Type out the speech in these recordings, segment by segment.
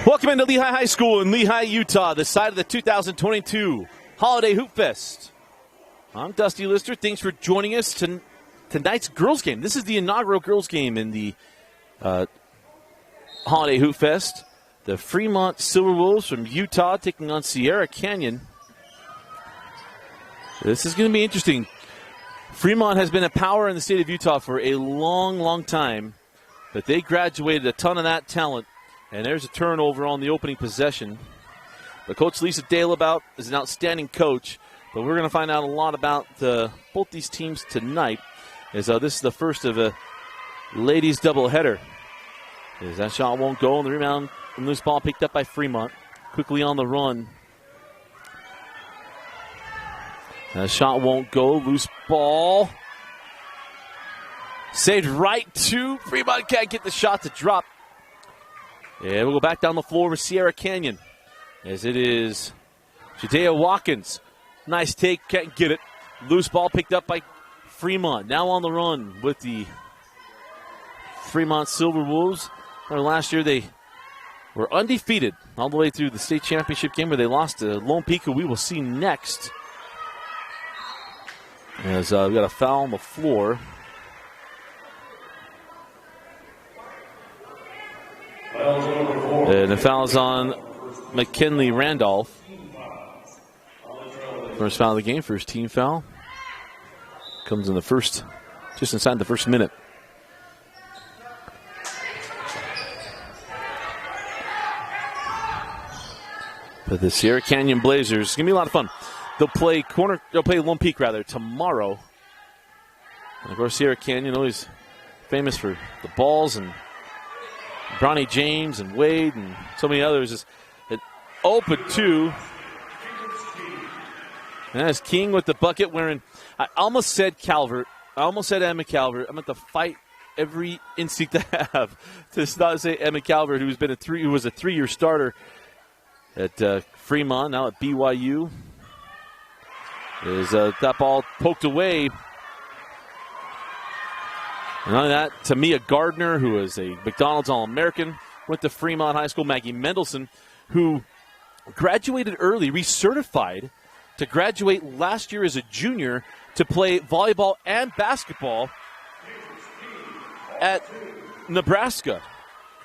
Welcome into Lehigh High School in Lehigh, Utah, the site of the 2022 Holiday Hoopfest. I'm Dusty Lister. Thanks for joining us tonight's girls game. This is the inaugural girls game in the Holiday Hoopfest. The Fremont Silverwolves from Utah taking on Sierra Canyon. This is going to be interesting. Fremont has been a power in the state of Utah for a long, long time, but they graduated a ton of that talent. And there's a turnover on the opening possession. But Coach Lisa Daleabout is an outstanding coach. But we're going to find out a lot about both these teams tonight, as this is the first of a ladies doubleheader. As that shot won't go, and the rebound and loose ball picked up by Fremont. Quickly on the run. That shot won't go. Loose ball. Saved right to Fremont. Can't get the shot to drop. And we'll go back down the floor with Sierra Canyon, as it is Jadea Watkins. Nice take, can't get it. Loose ball picked up by Fremont. Now on the run with the Fremont Silverwolves. Last year they were undefeated all the way through the state championship game, where they lost to Lone Peak, who we will see next. As we've got a foul on the floor. And the foul's on McKinley Randolph. First foul of the game, first team foul. Comes in the first, just inside the first minute. But the Sierra Canyon Blazers, it's going to be a lot of fun. They'll play Lone Peak tomorrow. And of course, Sierra Canyon always famous for the balls, and Bronny James and Wade and so many others. It open two. And that's King with the bucket wearing, I almost said Calvert. I almost said Emma Calvert. I'm going to fight every instinct I have to not say Emma Calvert, who was a three-year starter at Fremont, now at BYU. Is that ball poked away. And on that, Tamia Gardner, who is a McDonald's All-American, went to Fremont High School. Maggie Mendelson, who graduated early, recertified to graduate last year as a junior to play volleyball and basketball at Nebraska.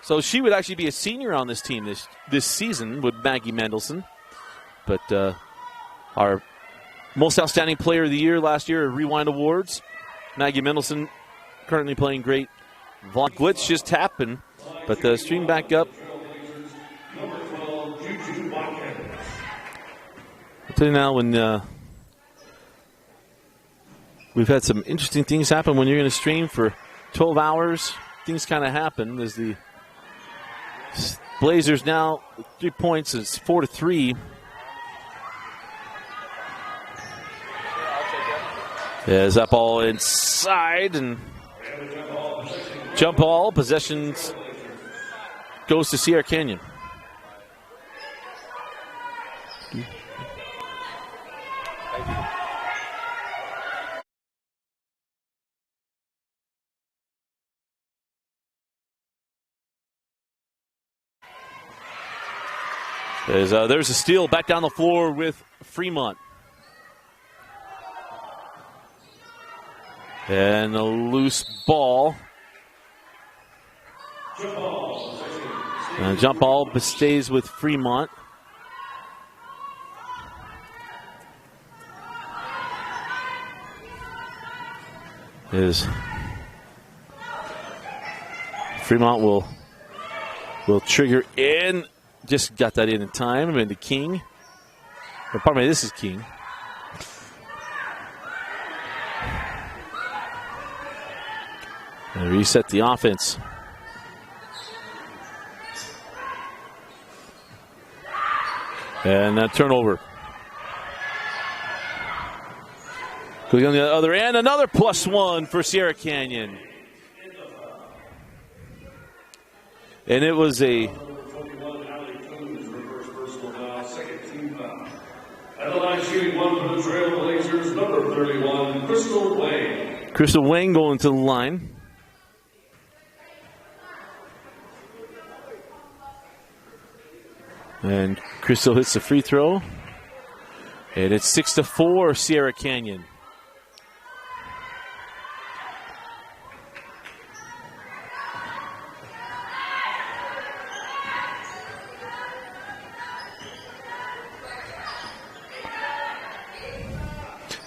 So she would actually be a senior on this team this season with Maggie Mendelson. But our most outstanding player of the year last year at Rewind Awards, Maggie Mendelson, currently playing great. Glitch just happened, but the stream back up. I'll tell you now, when we've had some interesting things happen when you're going to stream for 12 hours. Things kind of happen as the Blazers now 3 points. It's 4-3. As that ball inside, and jump ball, possessions goes to Sierra Canyon. There's a steal back down the floor with Fremont. And a loose ball. Jump ball stays with Fremont. Fremont will trigger in. Just got that in time. And the King. Or pardon me, this is King. And reset the offense. And that turnover. Going on the other end, another +1 for Sierra Canyon. And it was a At the line shooting one for the Trailblazers, number 31, Crystal Wang. Crystal Wang going to the line. And Crystal hits the free throw. And it's 6-4 Sierra Canyon.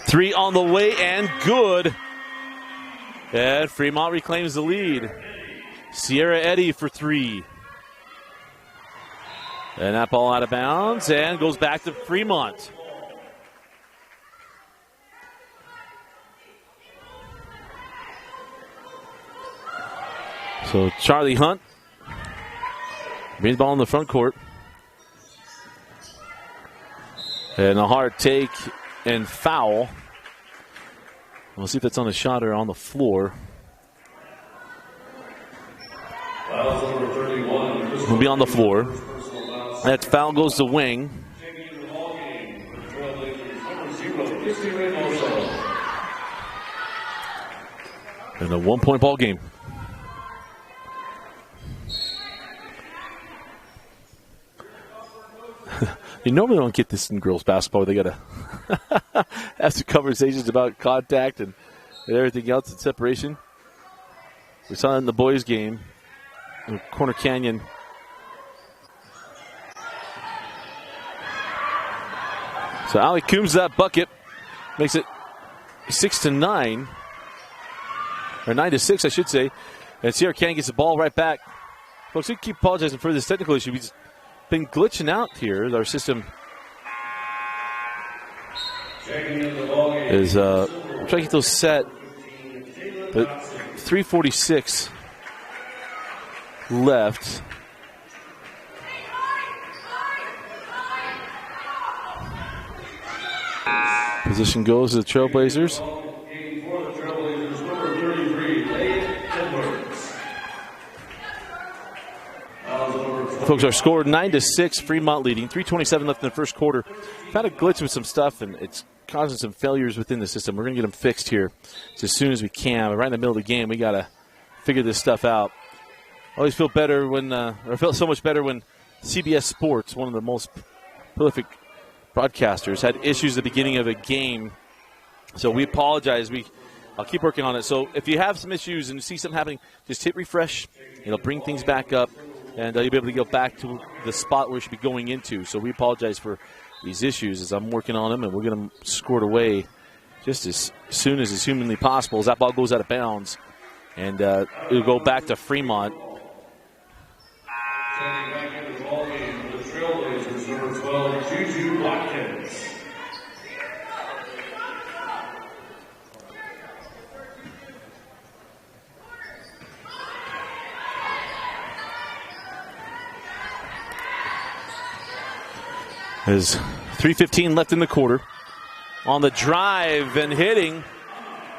Three on the way and good. And Fremont reclaims the lead. Sierra Eddy for three. And that ball out of bounds and goes back to Fremont. So Charlie Hunt brings the ball in the front court. And a hard take and foul. We'll see if that's on the shot or on the floor. Will be on the floor. That foul goes to Wing. And a 1-point ball game. You normally don't get this in girls basketball. They got to have some conversations about contact and everything else and separation. We saw it in the boys' game in Corner Canyon. So Ali Coombs that bucket makes it 6-9, or 9-6, I should say. And Sierra Canyon gets the ball right back. Folks, we keep apologizing for this technical issue. We've been glitching out here. Our system is we're trying to get those set, but 3:46 left. Position goes to the Trailblazers. Folks, our score 9-6, Fremont leading. 3:27 left in the first quarter. We've had a glitch with some stuff, and it's causing some failures within the system. We're going to get them fixed here as soon as we can. But right in the middle of the game, we got to figure this stuff out. I always feel better when, or I felt so much better when CBS Sports, one of the most prolific broadcasters, had issues at the beginning of a game. So we apologize. I'll keep working on it. So if you have some issues and you see something happening, just hit refresh. It'll bring things back up, and you'll be able to go back to the spot where you should be going into. So we apologize for these issues as I'm working on them, and we'll get them scored away just as soon as is humanly possible as that ball goes out of bounds. And it'll go back to Fremont. Standing back into the ball game for the Trailblazers, number 12, Juju Watkins. There's 3:15 left in the quarter. On the drive and hitting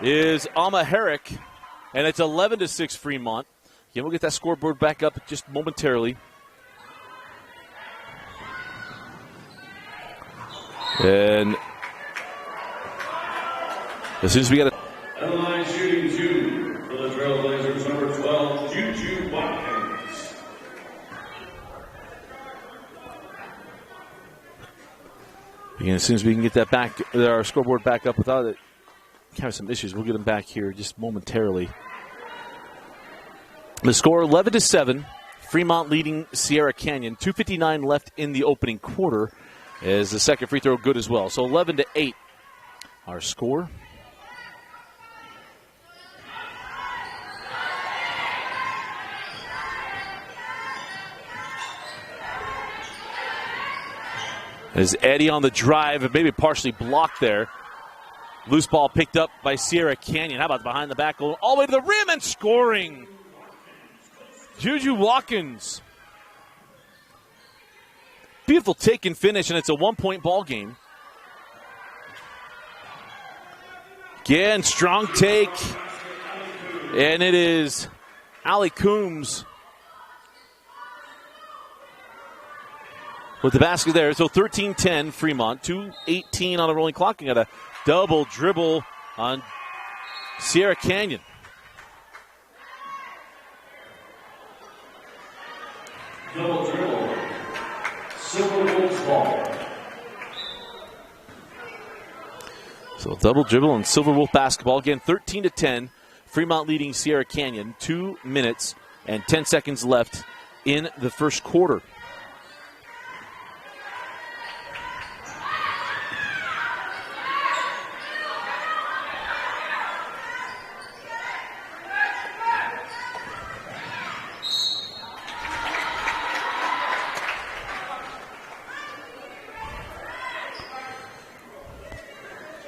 is Alma Herrick, and it's 11-6 Fremont. Again, we'll get that scoreboard back up just momentarily. And as soon as we got it. And the line shooting two for the Trailblazers, number 12, Juju Watkins. Again, as soon as we can get that back, our scoreboard back up without it having some issues, we'll get them back here just momentarily. The score 11-7. Fremont leading Sierra Canyon. 2:59 left in the opening quarter. Is the second free throw good as well? So 11-8. Our score. As Eddie on the drive and maybe partially blocked there. Loose ball picked up by Sierra Canyon. How about the behind the back going all the way to the rim and scoring? Juju Watkins. Beautiful take and finish, and it's a 1-point ball game. Again, strong take. And it is Ali Coombs with the basket there. So 13-10 Fremont. 2:18 on the rolling clock. And got a double dribble on Sierra Canyon. Double dribble. Silverwolves ball. So double dribble and Silverwolf basketball. Again, 13-10. Fremont leading Sierra Canyon. 2 minutes and 10 seconds left in the first quarter.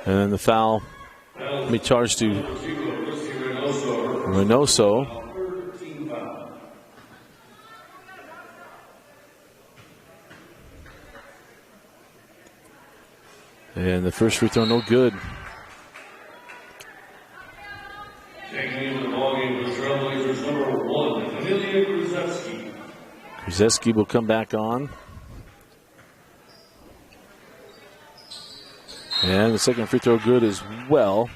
And then the foul will be charged to Reynoso. And the first free throw, no good. Taking into the ballgame for Trailblazers number 1, Amelia Krzyzewski. Krzyzewski will come back on. And the second free throw good as well.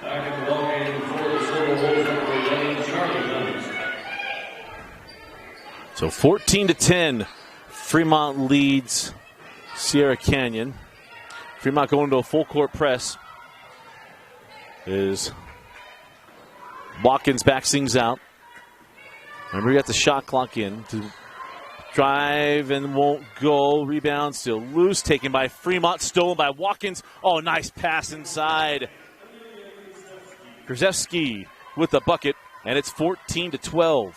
Back in the ballgame for the Silverwolves number 11, Charlie Hunt. So 14-10, Fremont leads Sierra Canyon. Fremont going to a full court press. Is Watkins backs things out. Remember, you got the shot clock in. To drive and won't go. Rebound still loose. Taken by Fremont. Stolen by Watkins. Oh, nice pass inside. Krzyzewski with the bucket. And it's 14-12.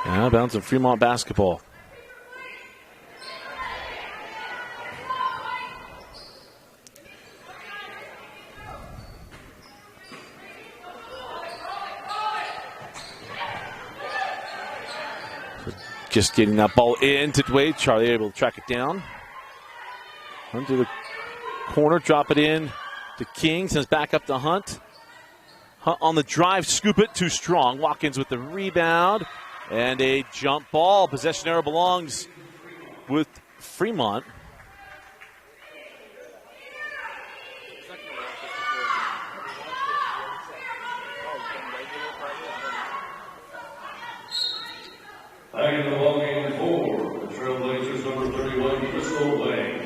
Out of bounds in Fremont basketball. Just getting that ball into Dwayne. Charlie able to track it down. Under the corner, drop it in to King. Sends back up to Hunt. Hunt on the drive, scoop it, too strong. Watkins with the rebound. And a jump ball. Possession arrow belongs with Fremont. Back in the ballgame for the Trailblazers number 31, Crystal Wayne.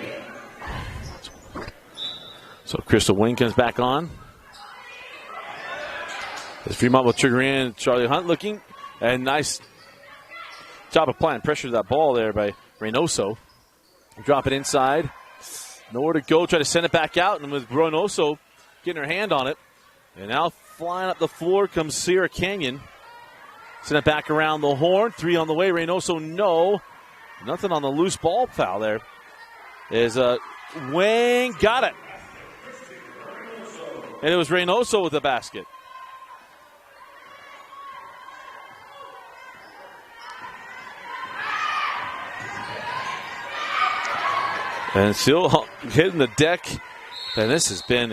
So Crystal Wayne comes back on. As Fremont will trigger in. Charlie Hunt looking. And nice job applying pressure to that ball there by Reynoso. Drop it inside. Nowhere to go. Try to send it back out. And with Reynoso getting her hand on it. And now flying up the floor comes Sierra Canyon. Send it back around the horn. 3 on the way. Reynoso, no. Nothing on the loose ball foul there. Is Wayne got it. And it was Reynoso with the basket. And still hitting the deck. And this has been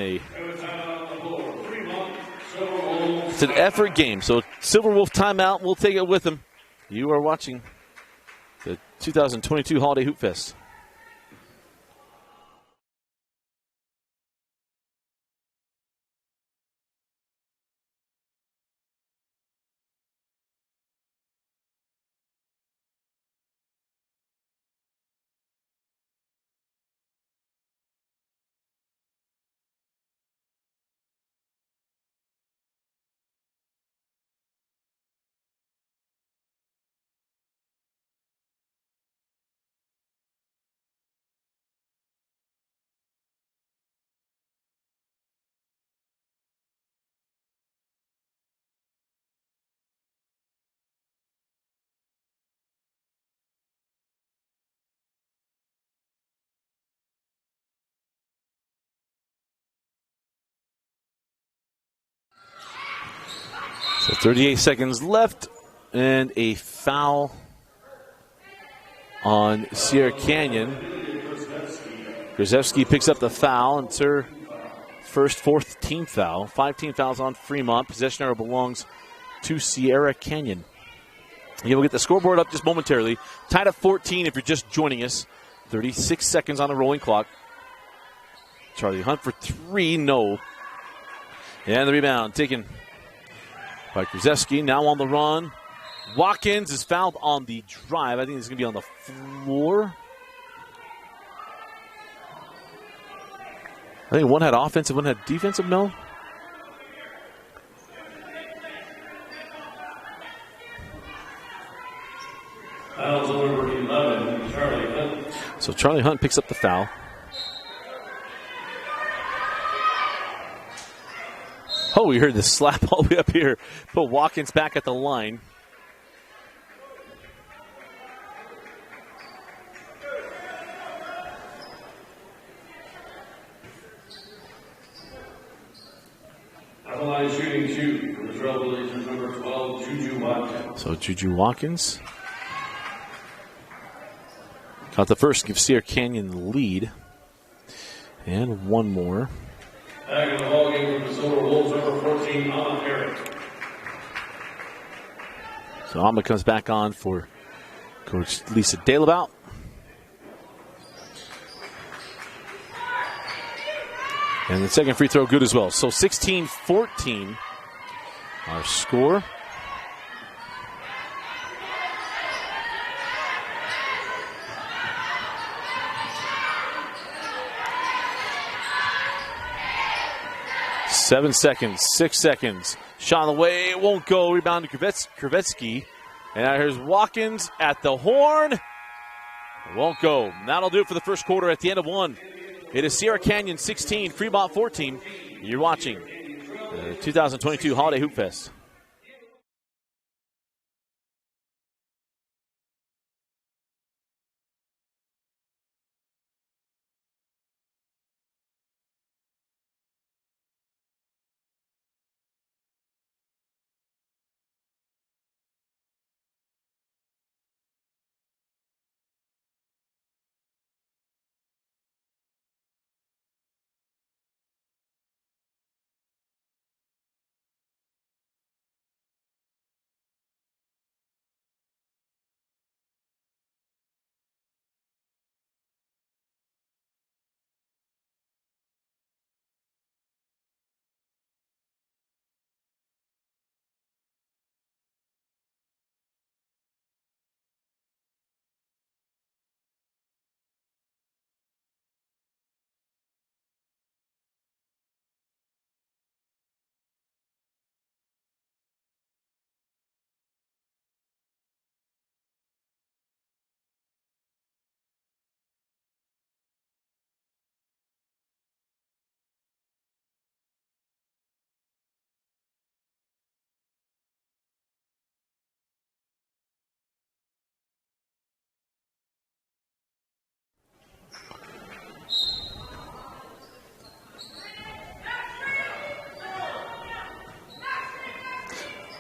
it's an effort game. So Silverwolf timeout. We'll take it with them. You are watching the 2022 Holiday Hoopfest. So 38 seconds left, and a foul on Sierra Canyon. Krzyzewski picks up the foul, and it's her fourth team foul. 5 team fouls on Fremont. Possession arrow belongs to Sierra Canyon. We'll get the scoreboard up just momentarily. Tied at 14 if you're just joining us. 36 seconds on the rolling clock. Charlie Hunt for 3, no. And the rebound taken by Krzyzewski. Now on the run. Watkins is fouled on the drive. I think he's going to be on the floor. I think one had offensive, one had defensive. No. Fouls on number 11, Charlie Hunt. So Charlie Hunt picks up the foul. Oh, we heard the slap all the way up here. Put Watkins back at the line. At the line shooting 2 for the Trailblazers, number 12, Juju Watkins. So Juju Watkins got the first, gives Sierra Canyon the lead. And one more. Back in the ballgame for the Silverwolves, number 14, Herrick. So Alma comes back on for Coach Lisa Dalabout. And the second free throw good as well. So 16-14 our score. Seven seconds, 6 seconds. Shot on the way, it won't go. Rebound to Krzyzewski. And now here's Watkins at the horn. It won't go. And that'll do it for the first quarter at the end of one. It is Sierra Canyon 16, Fremont 14. You're watching the 2022 Holiday Hoopfest.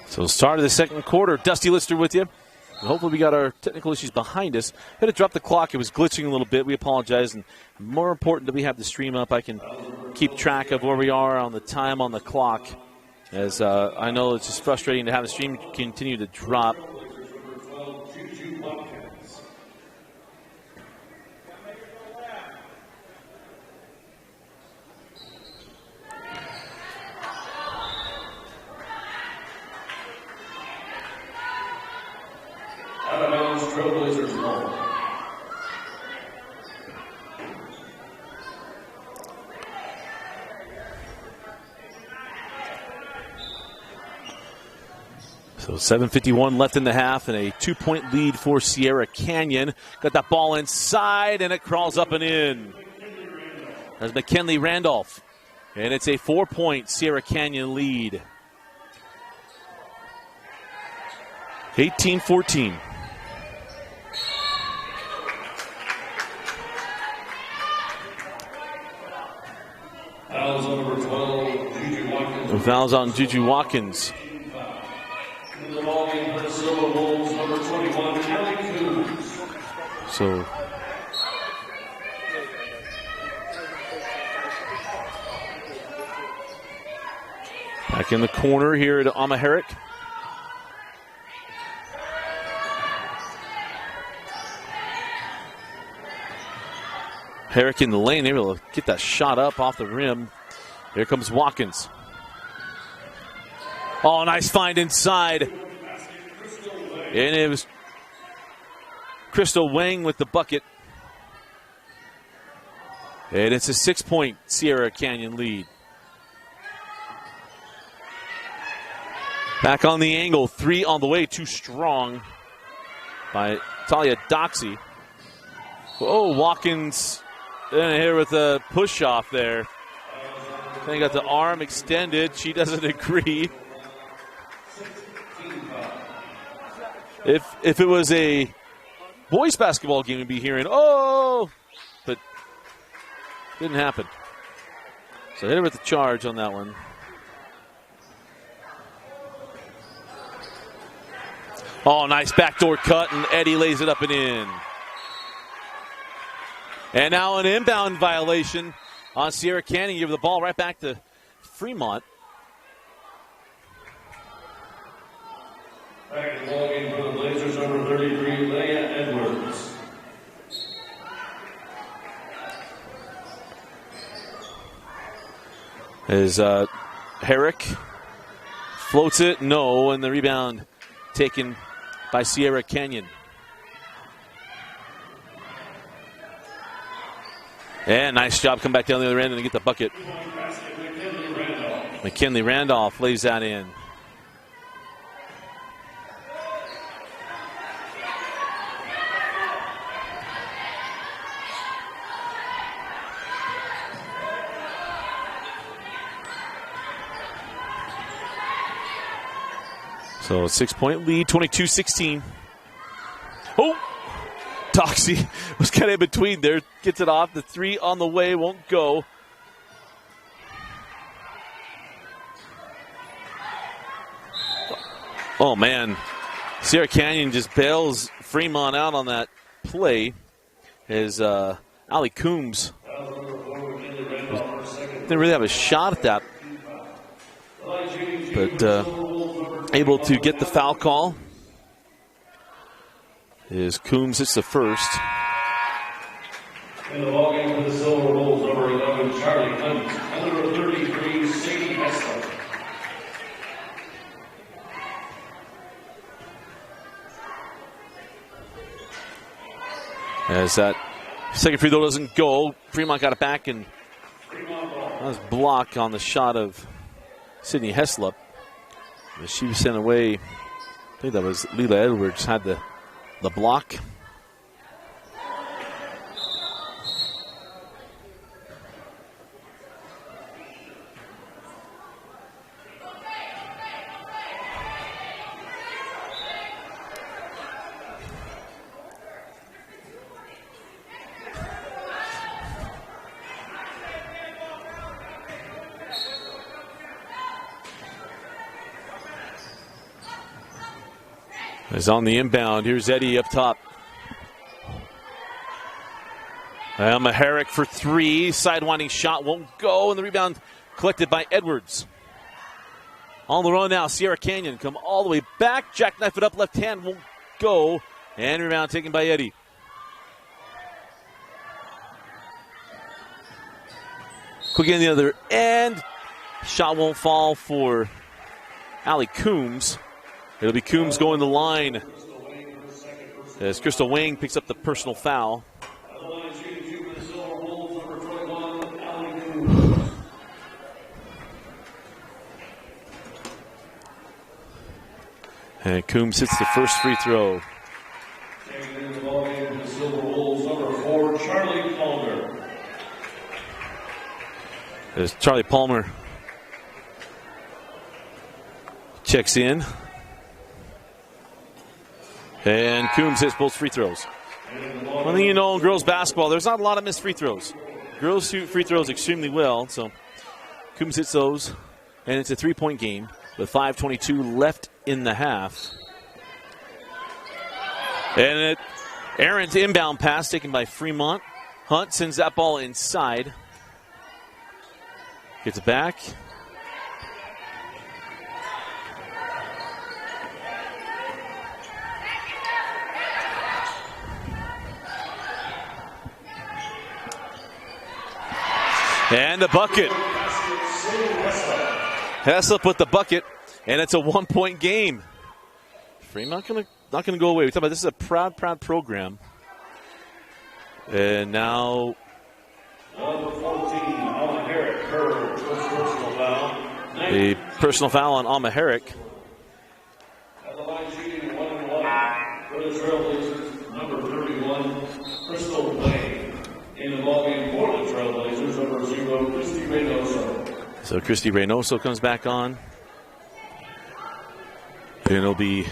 So start of the second quarter, Dusty Lister with you. And hopefully we got our technical issues behind us. Had to drop the clock. It was glitching a little bit. We apologize. And more important that we have the stream up. I can keep track of where we are on the time on the clock. As I know it's just frustrating to have the stream continue to drop. Trailblazers ball. So 7:51 left in the half and a 2-point lead for Sierra Canyon. Got that ball inside and it crawls up and in. There's McKinley Randolph. And it's a 4-point Sierra Canyon lead. 18-14. Fouls on number 12, Juju Watkins. Fouls on Juju Watkins. In the ballgame for the Silverwolves, number 21, Kelly Coons. So back in the corner here to Herrick. Herrick in the lane, able to get that shot up off the rim. Here comes Watkins. Oh, nice find inside. And it was Crystal Wang with the bucket. And it's a 6-point Sierra Canyon lead. Back on the angle, 3 on the way, too strong by Talia Doxey. Oh, Watkins in here with a push off there. Then got the arm extended. She doesn't agree. If it was a boys basketball game, we'd be hearing, oh, but didn't happen. So hit her with the charge on that one. Oh, nice backdoor cut, and Eddie lays it up and in. And now an inbound violation on Sierra Canyon. Give the ball right back to Fremont. Back in the ballgame for the Blazers, number 33, Leah Edwards. As Herrick floats it, no, and the rebound taken by Sierra Canyon. And nice job, come back down the other end and get the bucket. McKinley Randolph lays that in. So a 6-point lead, 22-16. Oh, Doxey was kind of in between there. Gets it off. The 3 on the way, won't go. Oh, man. Sierra Canyon just bails Fremont out on that play. As Ali Coombs didn't really have a shot at that. But able to get the foul call. Is Coombs hits the first. In the ballgame for the Silverwolves, number 11, Charlie Hunt, and number 33, Sadie Hessler. As that second free throw doesn't go, Fremont got it back, and that was blocked on the shot of Sydney Heslop. She was sent away. I think that was Leila Edwards had the block. Is on the inbound. Here's Eddie up top. Alma Herrick for 3. Sidewinding shot won't go, and the rebound collected by Edwards. On the run now, Sierra Canyon come all the way back. Jackknife it up, left hand won't go, and rebound taken by Eddie. Quick in the other end. Shot won't fall for Ali Coombs. It'll be Coombs going the line as Crystal Wang picks up the personal foul. And Coombs hits the first free throw. Taking in the ballgame for the Silverwolves, number 4, Charlie Palmer. As Charlie Palmer checks in. And Coombs hits both free throws. One thing you know in girls basketball, there's not a lot of missed free throws. Girls shoot free throws extremely well, so Coombs hits those. And it's a 3-point game with 5:22 left in the half. And Aaron's inbound pass taken by Fremont. Hunt sends that ball inside. Gets it back. And the bucket. Heslop with the bucket. And it's a 1-point game. Fremont not gonna go away. We talk about this is a proud program. And now Number 14, Alma Herrick, her first personal foul. the personal foul on Alma Herrick. At the line shooting 1-1 for the Trailblazers, number 31, Crystal Lane. Involving Portland Trailblazers, number 0, Christy Reynoso. So Christy Reynoso comes back on. And it'll be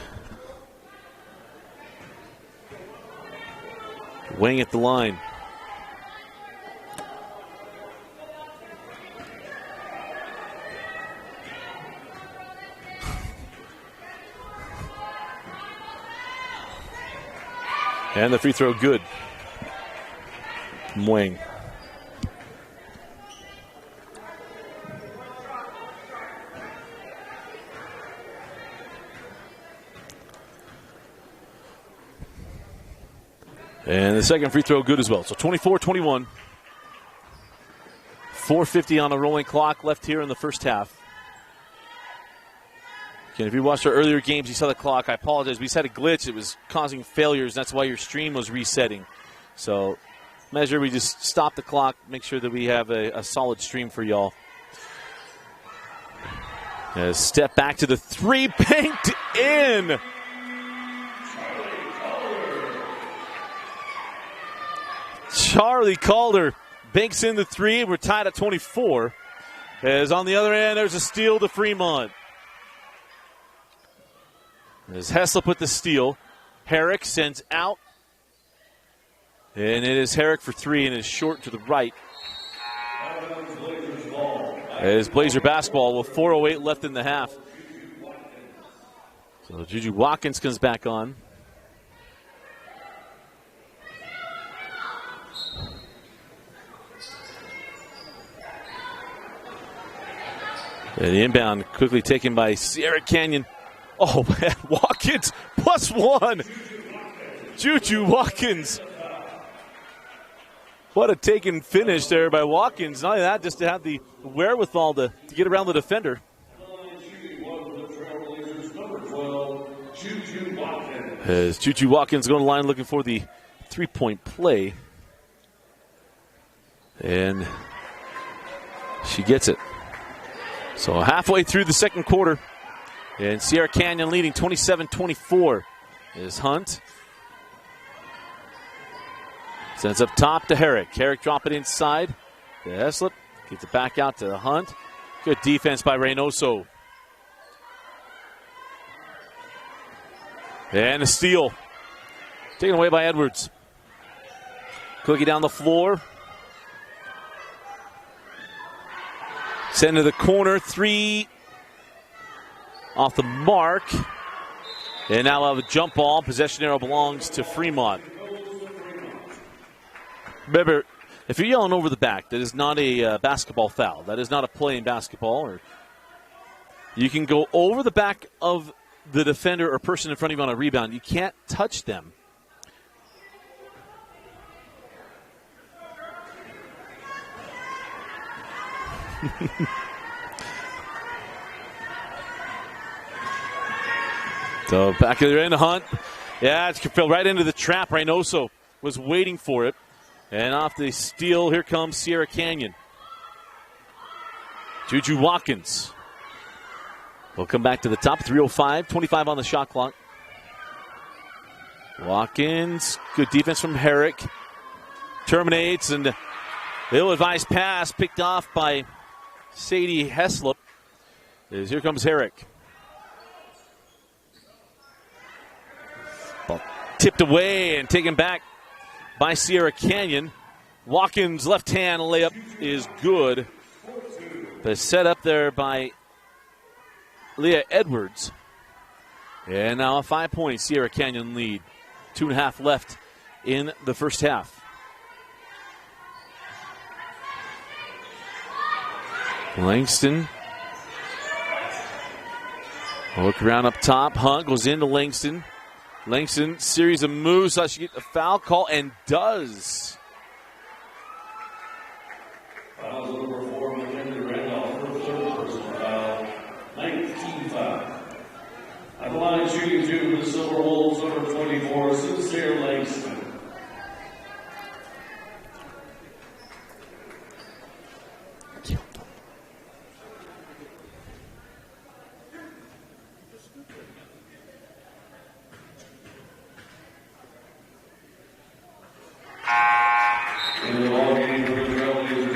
Wang at the line. And the free throw good. Wang. And the second free throw good as well. So 24-21. 4:50 on a rolling clock left here in the first half. Again, if you watched our earlier games, you saw the clock. I apologize. We just had a glitch. It was causing failures. That's why your stream was resetting. So we just stop the clock, make sure that we have a solid stream for y'all. Step back to the three, banked in. Charlie Calder banks in the three. We're tied at 24. As on the other end, there's a steal to Fremont. As Heslop with the steal. Herrick sends out. And it is Herrick for three, and it is short to the right. It is Blazer basketball with 4:08 left in the half. So Juju Watkins comes back on. And the inbound quickly taken by Sierra Canyon. Oh, man, Watkins +1. Juju Watkins. What a taken finish there by Watkins. Not only that, just to have the wherewithal to get around the defender. As Juju Watkins going to line looking for the three-point play. And she gets it. So halfway through the second quarter. And Sierra Canyon leading 27-24 is Hunt. Sends up top to Herrick. Herrick drop it inside to Heslop. Gets it back out to Hunt. Good defense by Reynoso. And a steal. Taken away by Edwards. Cookie down the floor. Send to the corner. Three off the mark. And now we'll have a jump ball. Possession arrow belongs to Fremont. Remember, if you're yelling over the back, that is not a basketball foul. That is not a play in basketball. Or you can go over the back of the defender or person in front of you on a rebound. You can't touch them. So back of the end, Hunt. Yeah, it's fell right into the trap. Reynoso was waiting for it. And off the steal, here comes Sierra Canyon. Juju Watkins will come back to the top. 3:05, 25 on the shot clock. Watkins, good defense from Herrick. Terminates, and the ill-advised pass picked off by Sadie Heslop. As here comes Herrick. Ball tipped away and taken back by Sierra Canyon. Watkins' left-hand layup is good. But set up there by Leah Edwards. And now a 5-point Sierra Canyon lead. 2.5 left in the first half. Langston. Look around up top. Hunt goes into Langston. Langston, series of moves. So she get the foul call and does. Foul number 4, McKinley Randolph, her third personal foul. 19 fouls foul. At the line, shooting 2 for the Silverwolves, number 24, Sincere Langston. In the ballgame for the Trailblazers,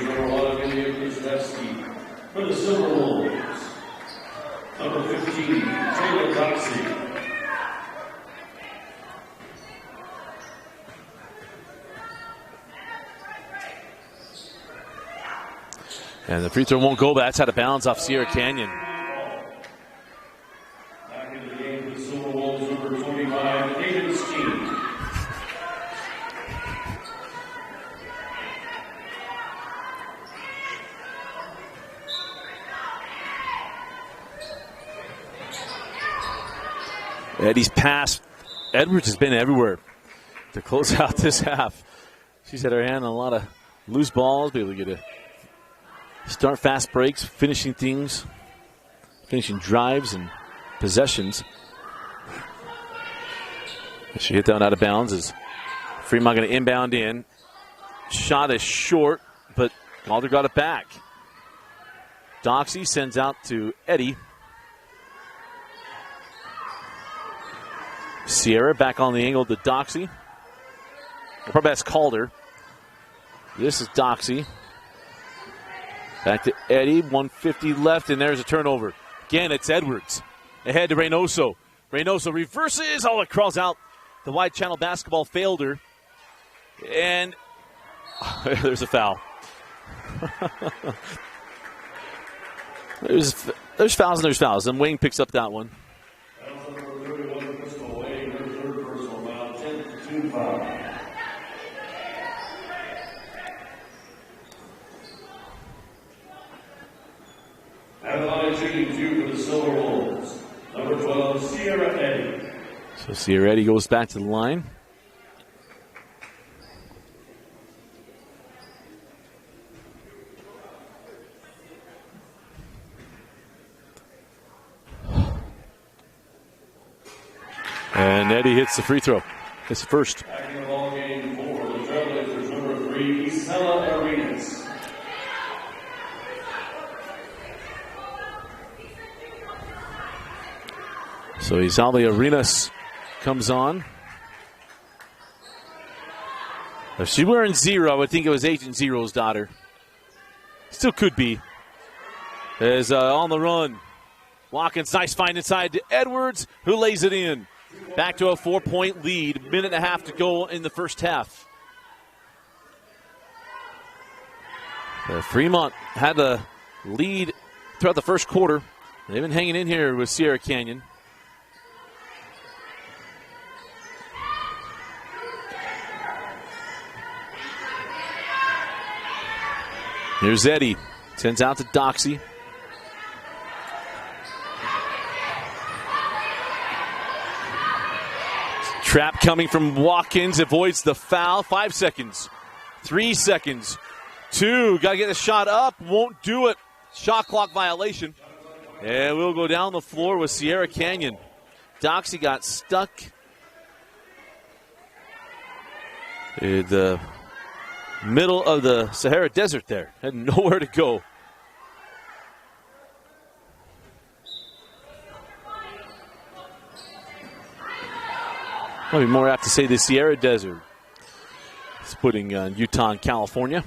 for the Silverwolves, number 15, Trailblazers. And the free throw won't go, but that's out of bounds off Sierra Canyon. Back into the game for the Silverwolves, number 25, David Steen. Eddie's pass. Edwards has been everywhere to close out this half. She's had her hand on a lot of loose balls, be able to get a start fast breaks, finishing things, finishing drives and possessions. She hit that one out of bounds as Fremont going to inbound in. Shot is short, but Calder got it back. Doxey sends out to Eddie. Sierra back on the angle to Doxey. Probably that's Calder. This is Doxey. Back to Eddie. 150 left, and there's a turnover. Again, it's Edwards. Ahead to Reynoso. Reynoso reverses. Oh, it crawls out. The wide channel basketball failed her. And there's a foul. there's fouls and there's fouls. And Wayne picks up that one. At the line, shooting 2 for the Silverwolves, number 12, Sierra Eddy. So Sierra Eddy goes back to the line. And Eddy hits the free throw. It's the first. Back in the ball game for the Trailblazers, number 3, Isela Arenas. So Isela Arenas comes on. If she's wearing 0, I would think it was Agent Zero's daughter. Still could be. As on the run. Watkins, nice find inside to Edwards, who lays it in. Back to a 4-point lead. Minute and a half to go in the first half. Fremont had the lead throughout the first quarter. They've been hanging in here with Sierra Canyon. Here's Eddie. Sends out to Doxey. Trap coming from Watkins. Avoids the foul. 5 seconds. 3 seconds. 2. Got to get a shot up. Won't do it. Shot clock violation. And we'll go down the floor with Sierra Canyon. Doxey got stuck in the middle of the Sahara Desert there. Had nowhere to go. Probably more apt to say the Sierra Desert. It's putting Utah and California.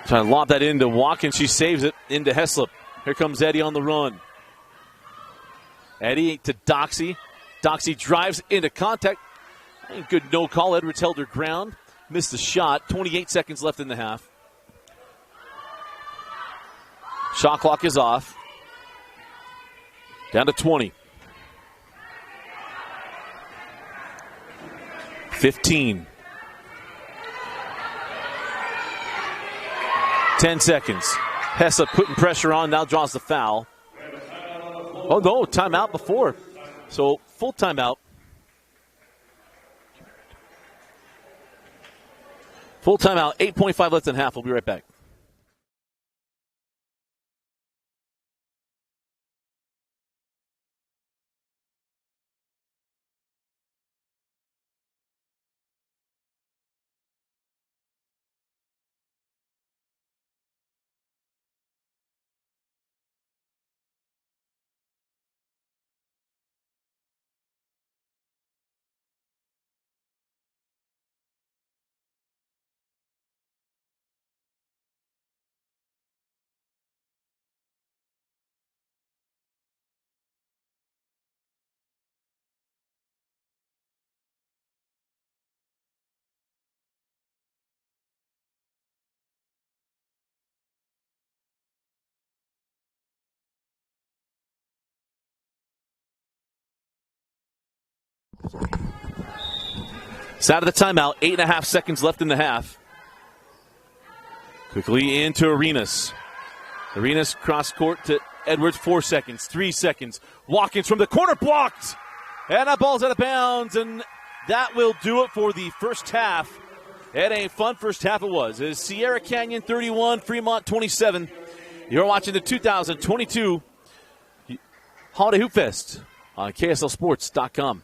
Trying to lob that into Watkins. She saves it into Heslop. Here comes Eddie on the run. Eddie to Doxey. Doxey drives into contact. Good no call. Edwards held her ground. Missed the shot. 28 seconds left in the half. Shot clock is off. Down to 20. 15. 10 seconds. Hessa putting pressure on, now draws the foul. Oh, no, timeout before. So, full timeout. Full timeout, 8.5 left in half. We'll be right back. It's out of the timeout. 8.5 seconds left in the half. Quickly into Arenas. Arenas cross court to Edwards. 4 seconds. 3 seconds. Watkins from the corner blocked. And that ball's out of bounds. And that will do it for the first half. And a fun first half it was. It's Sierra Canyon 31, Fremont 27. You're watching the 2022 Holiday Hoopfest on KSLSports.com.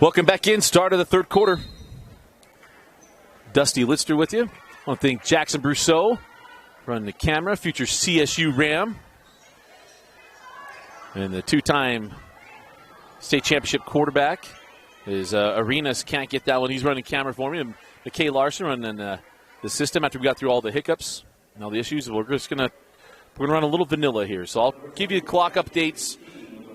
Welcome back in. Start of the third quarter. Dusty Lister with you. I want to thank Jackson Brousseau, running the camera, future CSU Ram. And the two-time state championship quarterback is Arenas. Can't get that one. He's running camera for me. And McKay Larson running the system after we got through all the hiccups and all the issues. We're gonna run a little vanilla here. So I'll give you clock updates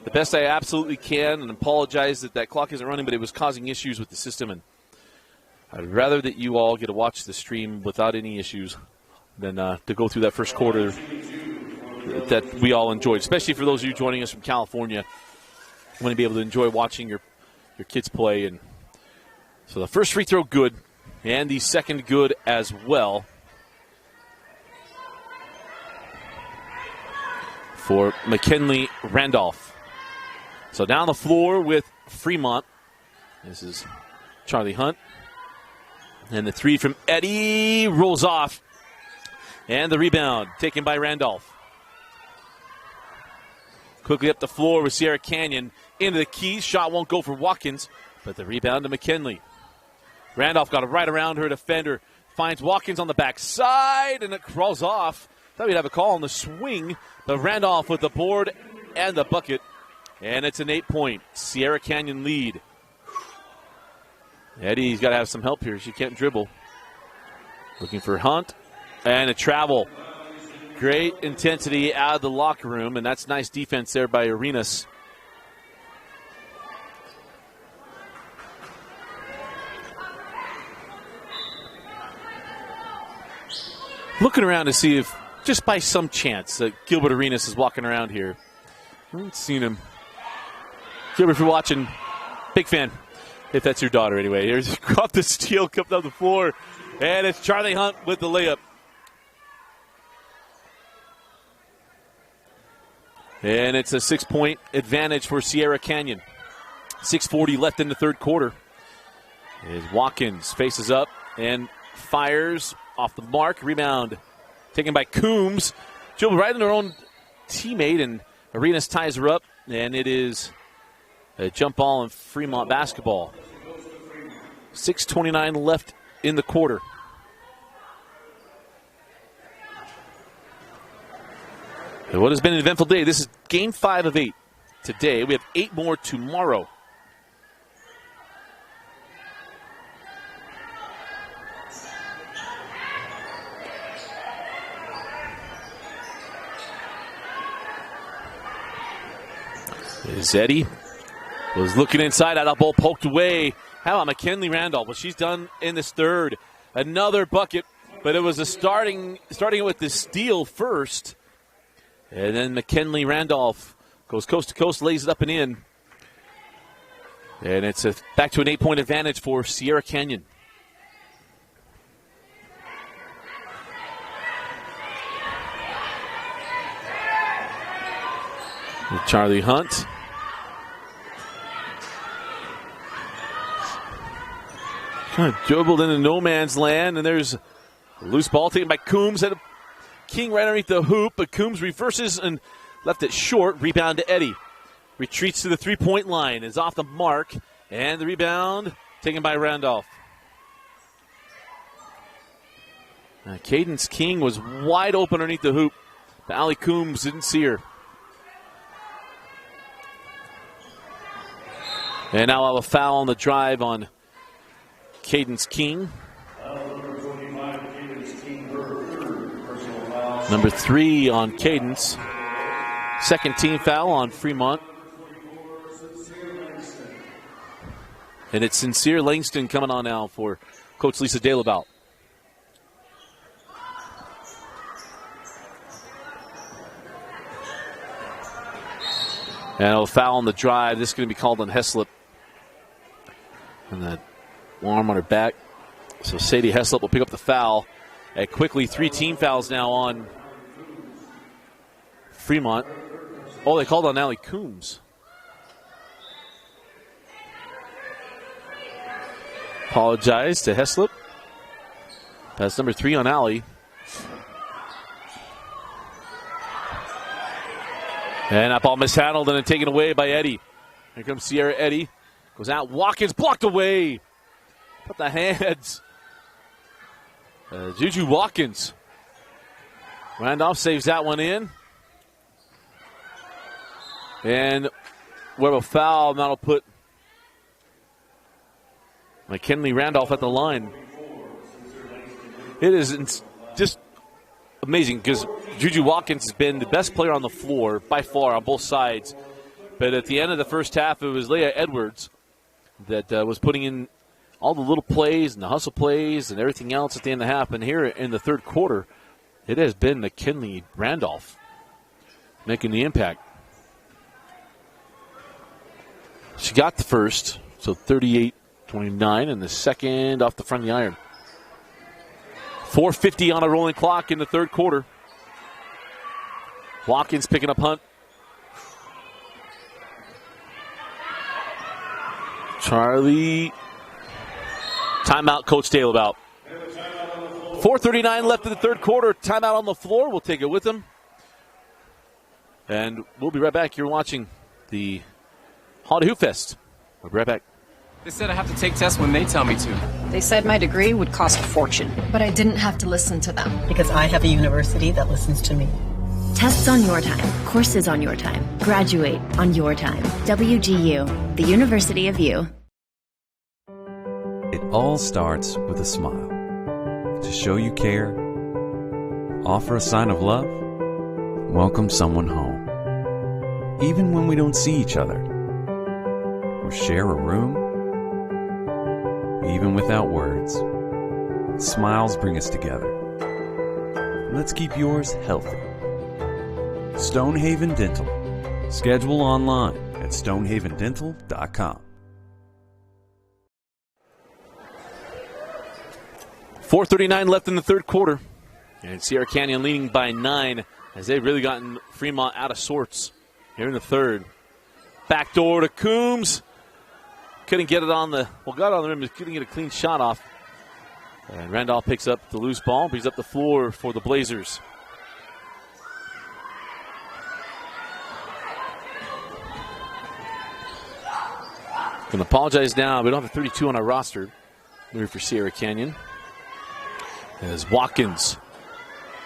the best I absolutely can, and apologize that clock isn't running, but it was causing issues with the system. And I'd rather that you all get to watch the stream without any issues than to go through that first quarter that we all enjoyed, especially for those of you joining us from California. I want to be able to enjoy watching your kids play. And so the first free throw good, and the second good as well for McKinley Randolph. So down the floor with Fremont. This is Charlie Hunt. And the three from Eddie rolls off. And the rebound taken by Randolph. Quickly up the floor with Sierra Canyon into the key. Shot won't go for Watkins, but the rebound to McKinley. Randolph got it right around her defender. Finds Watkins on the backside, and it crawls off. Thought we'd have a call on the swing, but Randolph with the board and the bucket. And it's an 8-point Sierra Canyon lead. Eddie's got to have some help here. She can't dribble. Looking for Hunt. And a travel. Great intensity out of the locker room, and that's nice defense there by Arenas. Looking around to see if, just by some chance, Gilbert Arenas is walking around here. I haven't seen him. Gilbert, if you're watching, big fan. If that's your daughter, anyway. Here's off the steal, comes down the floor, and it's Charlie Hunt with the layup. And it's a 6-point advantage for Sierra Canyon. 6:40 left in the third quarter. As Watkins faces up and fires off the mark. Rebound taken by Coombs. She'll right in her own teammate, and Arenas ties her up, and it is a jump ball in Fremont basketball. 6:29 left in the quarter. And what has been an eventful day. This is game 5 of 8 today. We have 8 more tomorrow. Zeddy was looking inside. That ball poked away. How about McKinley Randolph? What she's done in this third. Another bucket, but it was a starting with the steal first. And then McKinley Randolph goes coast to coast, lays it up and in. And it's back to an 8-point advantage for Sierra Canyon. With Charlie Hunt. Kind of dribbled into no man's land, and there's a loose ball taken by Coombs. Had a King right underneath the hoop, but Coombs reverses and left it short. Rebound to Eddie. Retreats to the three-point line. Is off the mark, and the rebound taken by Randolph. Cadence King was wide open underneath the hoop, but Allie Coombs didn't see her. And now I'll have a foul on the drive on Cadence King. Number 3 on Cadence. Second team foul on Fremont. And it's Sincere Langston coming on now for Coach Lisa Dalebaut. And a foul on the drive. This is going to be called on Heslop. And that arm on her back. So Sadie Heslop will pick up the foul. And quickly, 3 team fouls now on Fremont. Oh, they called on Allie Coombs. Apologize to Heslop. That's number 3 on Allie. And that ball mishandled and taken away by Eddie. Here comes Sierra Eddie. Goes out. Watkins blocked away. Put the hands. Juju Watkins. Randolph saves that one in. And we have a foul, and that'll put McKinley Randolph at the line. It is just amazing because Juju Watkins has been the best player on the floor by far on both sides. But at the end of the first half, it was Leah Edwards that was putting in all the little plays and the hustle plays and everything else at the end of the half. And here in the third quarter, it has been McKinley Randolph making the impact. She got the first, so 38-29, and the second off the front of the iron. 4:50 on a rolling clock in the third quarter. Watkins picking up Hunt. Charlie. Timeout, Coach Dale about. 4:39 left in the third quarter. Timeout on the floor. We'll take it with him. And we'll be right back. You're watching the Holiday Hoopfest. We'll be right back. They said I have to take tests when they tell me to. They said my degree would cost a fortune. But I didn't have to listen to them. Because I have a university that listens to me. Tests on your time. Courses on your time. Graduate on your time. WGU, the University of You. It all starts with a smile. To show you care, offer a sign of love, welcome someone home. Even when we don't see each other, or share a room, even without words, smiles bring us together. Let's keep yours healthy. Stonehaven Dental. Schedule online at stonehavendental.com. 4:39 left in the third quarter. And Sierra Canyon leading by 9 as they've really gotten Fremont out of sorts here in the third. Backdoor to Coombs. Couldn't get it on the, got it on the rim, but couldn't get a clean shot off. And Randolph picks up the loose ball, brings up the floor for the Blazers. Can apologize now. We don't have a 32 on our roster. Maybe for Sierra Canyon. As Watkins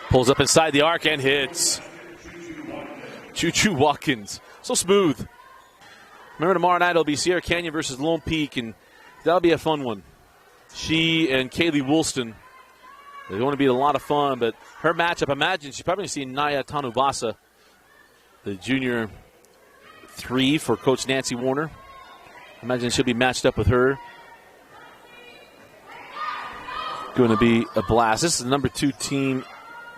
pulls up inside the arc and hits. Choo-choo Watkins. So smooth. Remember, tomorrow night it'll be Sierra Canyon versus Lone Peak, and that'll be a fun one. She and Kaylee Woolston, they're going to be a lot of fun, but her matchup, imagine she's probably going to see Naya Tanubasa, the junior 3 for Coach Nancy Warner. Imagine she'll be matched up with her. Going to be a blast. This is the number 2 team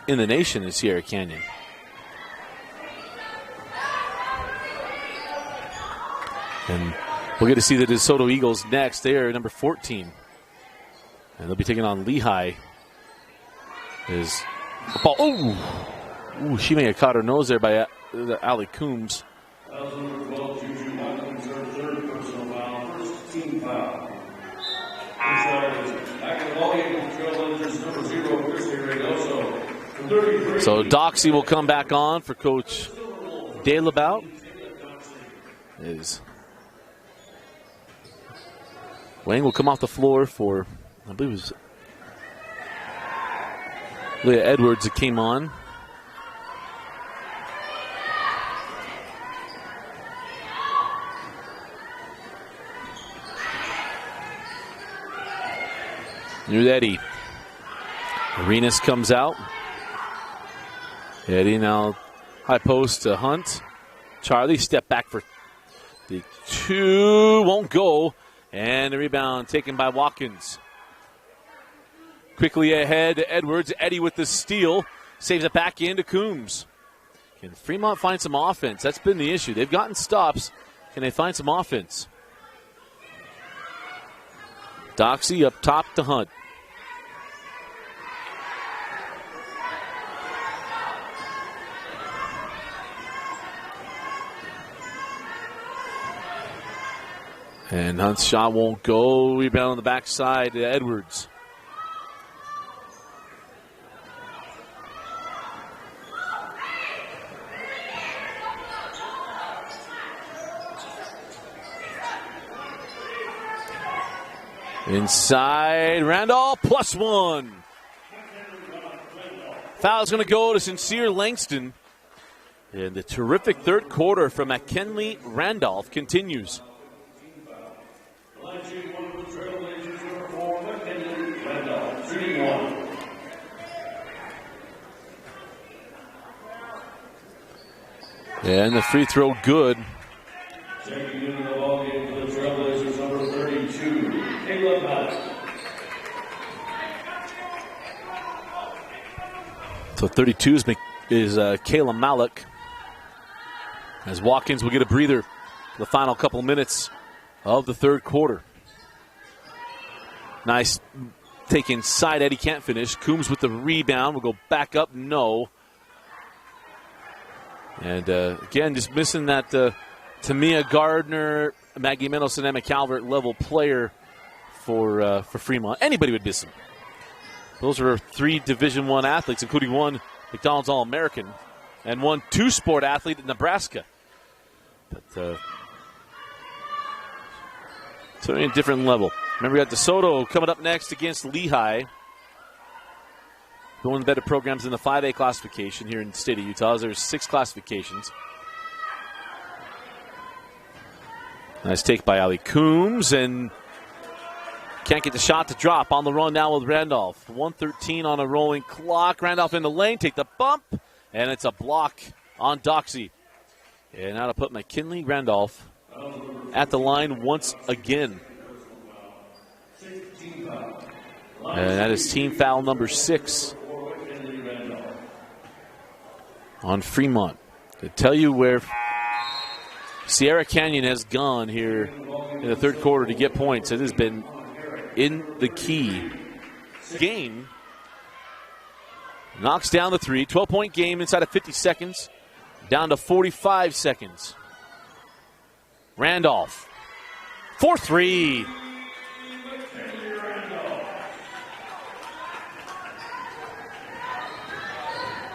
in the nation in Sierra Canyon. And we'll get to see the DeSoto Eagles next. They are number 14. And they'll be taking on Lehigh. She may have caught her nose there by Allie Coombs. So Doxy will come back on for Coach Daleabout. Wayne will come off the floor for, I believe it was Leah Edwards that came on. Here's Eddie. Arenas comes out. Eddie now high post to Hunt. Charlie step back for the 2. Won't go. And the rebound taken by Watkins. Quickly ahead to Edwards. Eddie with the steal. Saves it back into Coombs. Can Fremont find some offense? That's been the issue. They've gotten stops. Can they find some offense? Doxy up top to Hunt. And Hunt's shot won't go. Rebound on the backside to Edwards. Inside, Randolph, +1. Foul's going to go to Sincere Langston. And the terrific third quarter from McKinley Randolph continues. And the free throw good. Checking into the ballgame for the Trailblazers, number 32, Caleb Malik. So 32 is Kayla Malik. As Watkins will get a breather for the final couple minutes of the third quarter. Nice take inside. Eddie can't finish. Coombs with the rebound. Will go back up. No. And again, just missing that Tamia Gardner, Maggie Mendelson, Emma Calvert level player for Fremont. Anybody would miss them. Those are 3 Division I athletes, including 1 McDonald's All-American and 1 two-sport athlete at Nebraska. But certainly a different level. Remember, we got DeSoto coming up next against Lehigh. One of the better programs in the 5A classification here in the state of Utah. There's 6 classifications. Nice take by Ali Coombs, and can't get the shot to drop. On the run now with Randolph. 1:13 on a rolling clock. Randolph in the lane, take the bump, and it's a block on Doxey. And now to put McKinley Randolph at the line once again. And that is team foul number 6 on Fremont. To tell you where Sierra Canyon has gone here in the third quarter to get points, it has been in the key game. Knocks down the 3. 12-point game inside of 50 seconds. Down to 45 seconds. Randolph. 4-3.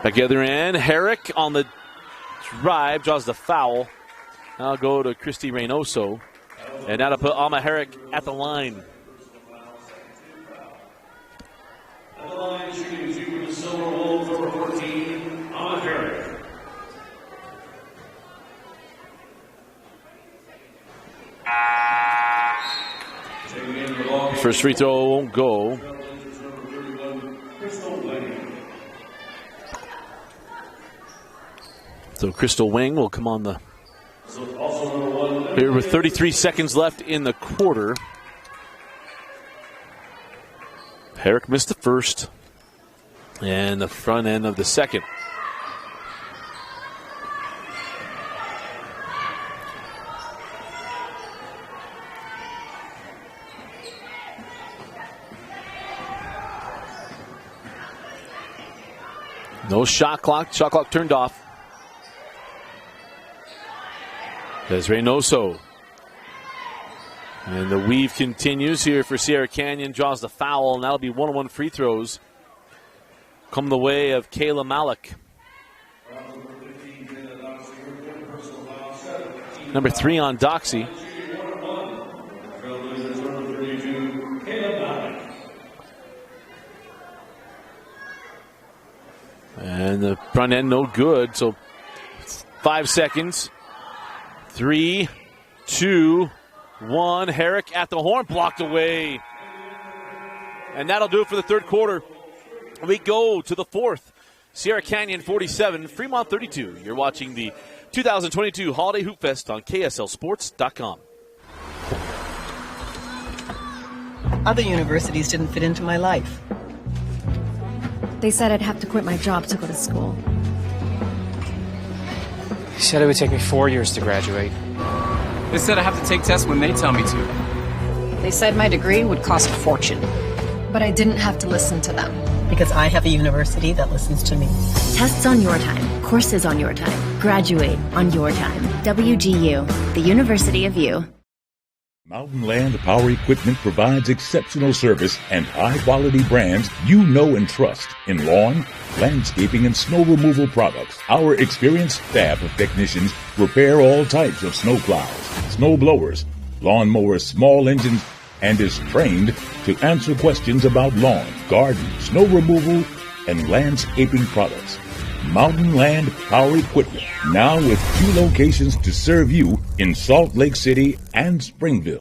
Back the other end. Herrick on the drive. Draws the foul. Now go to Christy Reynoso. And now to put Alma Herrick at the line. At the line, shooting 2 for the Silverwolves, number 14, Alma Herrick. First free throw won't go. So Crystal Wing will come on the here with 33 seconds left in the quarter. Herrick missed the first and the front end of the second. No shot clock. Shot clock turned off. There's Reynoso. And the weave continues here for Sierra Canyon. Draws the foul, and that'll be 1-on-1 free throws. Come the way of Kayla Malik. Number 3 on Doxey. And the front end no good. So 5 seconds. 3, 2, 1. Herrick at the horn, blocked away. And that'll do it for the third quarter. We go to the fourth. Sierra Canyon 47, Fremont 32. You're watching the 2022 Holiday Hoopfest on KSLSports.com. Other universities didn't fit into my life. They said I'd have to quit my job to go to school. They said it would take me 4 years to graduate. They said I have to take tests when they tell me to. They said my degree would cost a fortune. But I didn't have to listen to them. Because I have a university that listens to me. Tests on your time. Courses on your time. Graduate on your time. WGU, the University of You. Mountain Land Power Equipment provides exceptional service and high-quality brands you know and trust in lawn, landscaping, and snow removal products. Our experienced staff of technicians repair all types of snow plows, snow blowers, lawn mowers, small engines, and is trained to answer questions about lawn, garden, snow removal, and landscaping products. Mountain Land Power Equipment, now with 2 locations to serve you in Salt Lake City and Springville.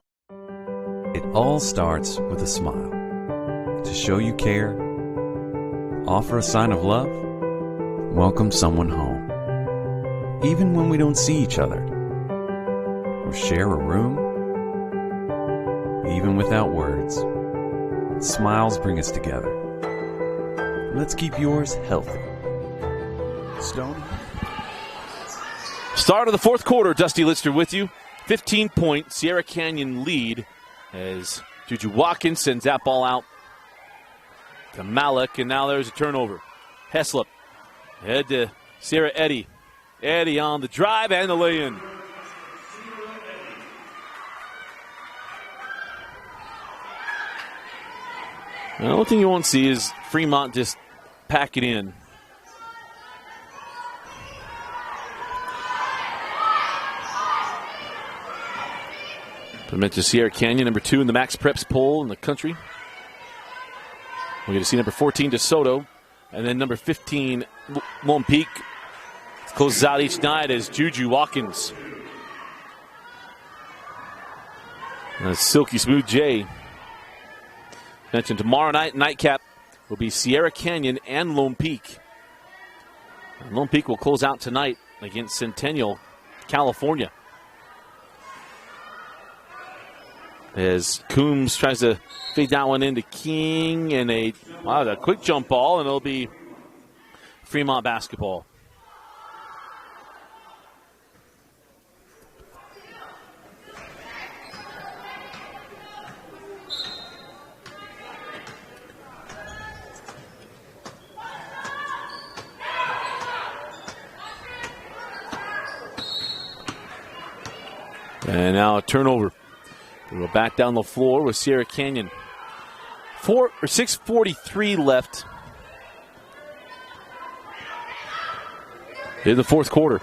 It all starts with a smile. To show you care, offer a sign of love, welcome someone home. Even when we don't see each other, or share a room, even without words, smiles bring us together. Let's keep yours healthy. Stone. Start of the fourth quarter, Dusty Lister with you. 15-point Sierra Canyon lead as Juju Watkins sends that ball out to Malik, and now there's a turnover. Heslop head to Sierra Eddy. Eddy on the drive and the lay-in. The only thing you won't see is Fremont just pack it in. I mentioned Sierra Canyon, number 2 in the Max Preps poll in the country. We're going to see number 14, DeSoto, and then number 15, Lone Peak. Closes out each night as Juju Watkins. And Silky Smooth J. Mentioned tomorrow night, nightcap will be Sierra Canyon and Lone Peak. And Lone Peak will close out tonight against Centennial, California. As Coombs tries to feed that one into King, and a quick jump ball, and it'll be Fremont basketball. And now a turnover. We'll go back down the floor with Sierra Canyon. 6:43 left in the fourth quarter.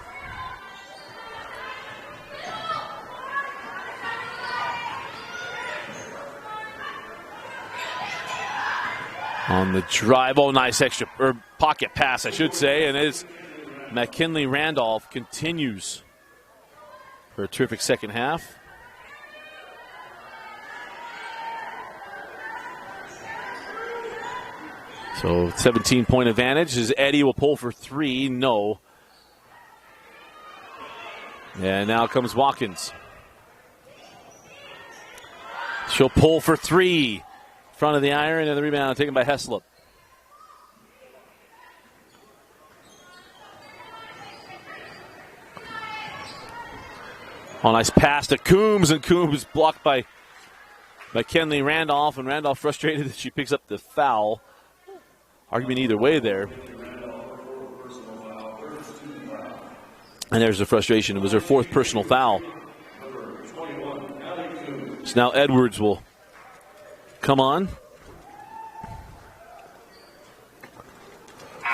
On the drive, nice extra pocket pass, I should say, and as McKinley Randolph continues for a terrific second half. So 17-point advantage as Eddy will pull for 3. No. And now comes Watkins. She'll pull for 3. Front of the iron, and the rebound taken by Heslop. Nice pass to Coombs, and Coombs blocked by McKinley Randolph, and Randolph frustrated that she picks up the foul. Argument either way there. And there's the frustration. It was her 4th personal foul. So now Edwards will come on.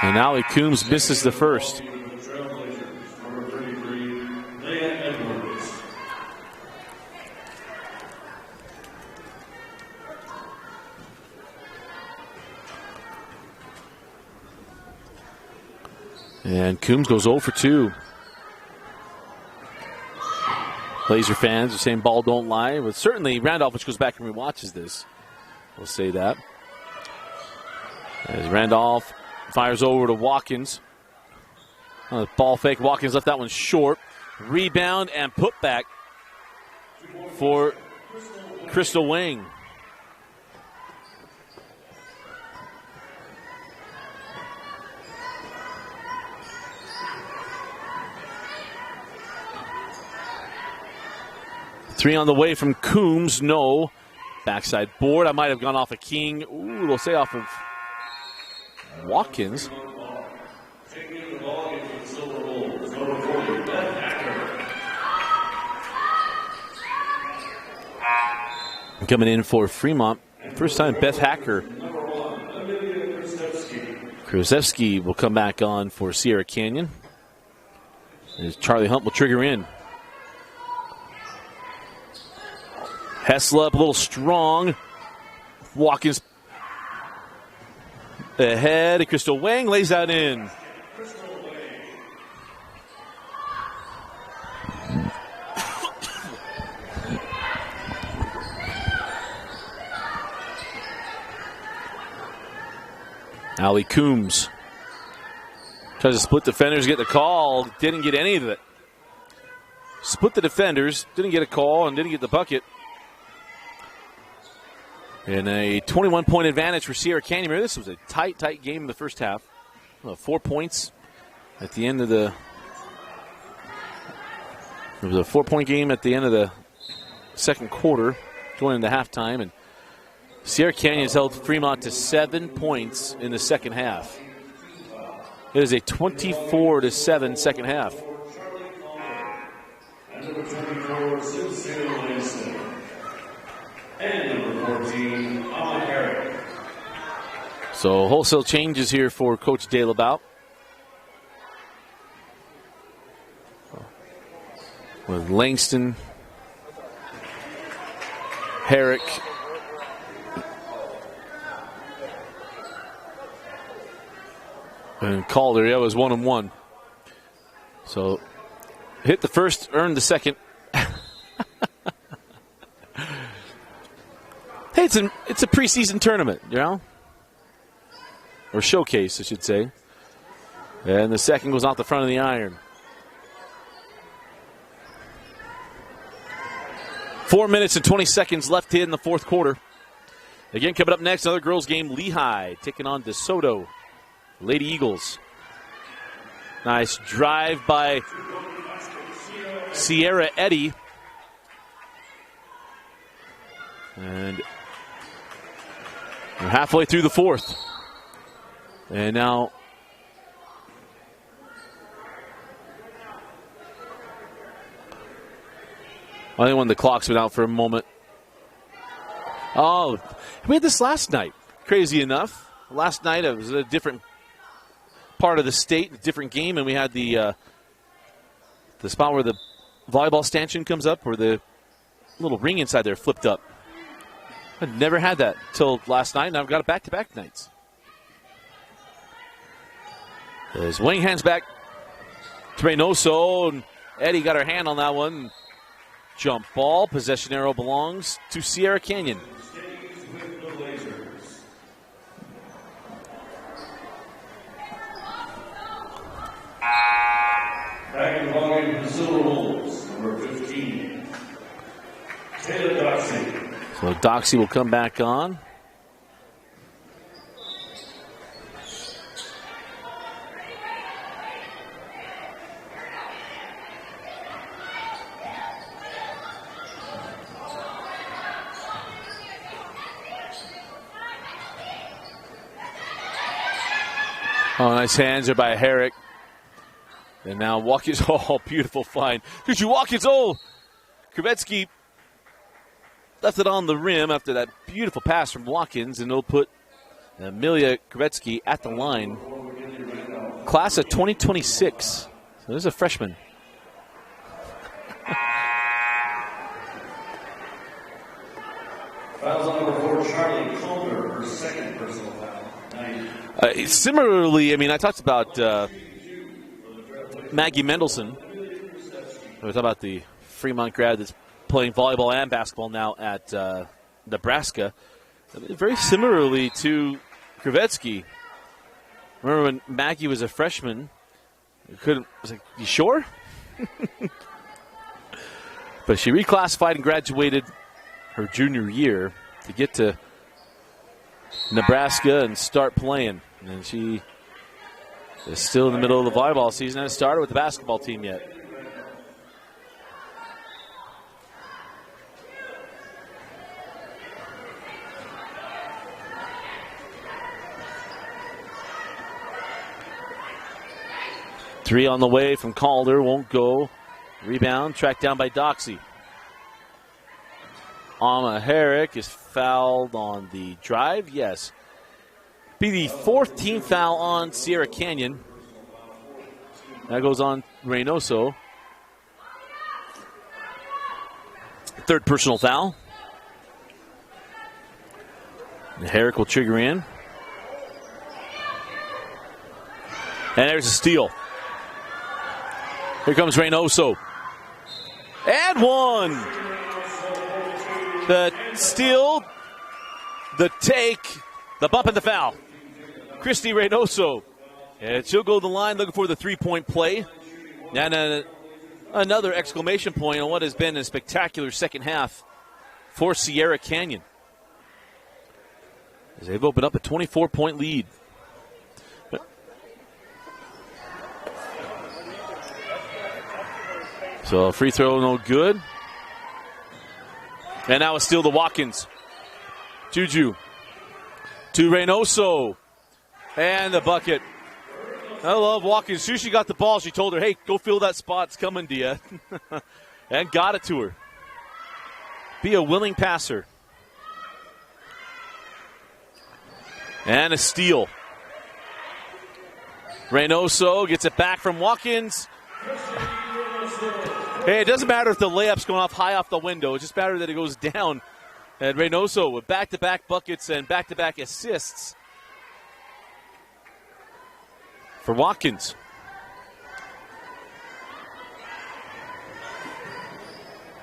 And now Coombs misses the first. And Coombs goes 0 for 2. Blazer fans are saying ball don't lie. But certainly Randolph, which goes back and rewatches this, will say that. As Randolph fires over to Watkins. Ball fake. Watkins left that one short. Rebound and put back for Crystal Wing. Three on the way from Coombs. No. Backside board. I might have gone off of King. Ooh, we'll say off of Watkins. Coming in for Fremont. First time Beth Hacker. Krzyzewski will come back on for Sierra Canyon. As Charlie Hunt will trigger in. Heslop a little strong. Watkins ahead. Crystal Wang lays that in. Allie Coombs tries to split defenders, get the call. Didn't get any of it. Split the defenders, didn't get a call, and didn't get the bucket. And a 21-point advantage for Sierra Canyon. This was a tight game in the first half. 4 points at the end of the... It was a 4-point game at the end of the second quarter, going into halftime. And Sierra Canyon has held Fremont to 7 points in the second half. It is a 24-7 second half. And number 24, Cynthia Lansing. And number 14, Alan Herrick. So wholesale changes here for Coach De La Bout. With Langston, Herrick, and Calder. Yeah, it was 1-1. So hit the first, earned the second. Hey, it's a preseason tournament, you know? Or showcase, I should say. And the second goes out the front of the iron. 4 minutes and 20 seconds left in the fourth quarter. Again, coming up next, another girls game, Lehigh taking on DeSoto. Lady Eagles. Nice drive by Sierra Eddy. And we're halfway through the fourth. And now I think when the clock's been out for a moment. Oh, we had this last night. Crazy enough. Last night it was a different part of the state, a different game, and we had the spot where the volleyball stanchion comes up, where the little ring inside there flipped up. I'd never had that till last night, and I've got it back-to-back nights. As Wing hands back to Reynoso, and Eddie got her hand on that one. Jump ball, possession arrow belongs to Sierra Canyon. Back in the ballgame, the Silverwolves, number 15, Taylor Doxey. So Doxey will come back on. Oh, nice hands there by Herrick. And now Watkins, oh, beautiful find. Here's your Watkins, oh! Kravetsky left it on the rim after that beautiful pass from Watkins, and it'll put Amelia Kravetsky at the line. Class of 2026. So there's a freshman. Fouls on number 4, Charlie Calder, her second personal foul. Similarly, I mean, I talked about Maggie Mendelson. We talked about the Fremont grad that's playing volleyball and basketball now at Nebraska. Very similarly to Kravetsky. Remember when Maggie was a freshman? I was like, you sure? But she reclassified and graduated her junior year to get to Nebraska and start playing. And she is still in the middle of the volleyball season. Hasn't started with the basketball team yet. Three on the way from Calder, won't go. Rebound, tracked down by Doxey. Alma Herrick is fouled on the drive, yes. Be the fourth team foul on Sierra Canyon. That goes on Reynoso. Third personal foul. And Herrick will trigger in. And there's a steal. Here comes Reynoso. And one. The steal, the take, the bump, and the foul. Christy Reynoso. And she'll go to the line looking for the three-point play. And another exclamation point on what has been a spectacular second half for Sierra Canyon, as they've opened up a 24-point lead. So free throw no good. And now a steal to Watkins. Juju to Reynoso. And the bucket. I love Watkins. As soon as she got the ball, she told her, hey, go fill that spot. It's coming to you. And got it to her. Be a willing passer. And a steal. Reynoso gets it back from Watkins. Hey, it doesn't matter if the layup's going off high off the window. It just matters that it goes down. And Reynoso with back-to-back buckets and back-to-back assists for Watkins.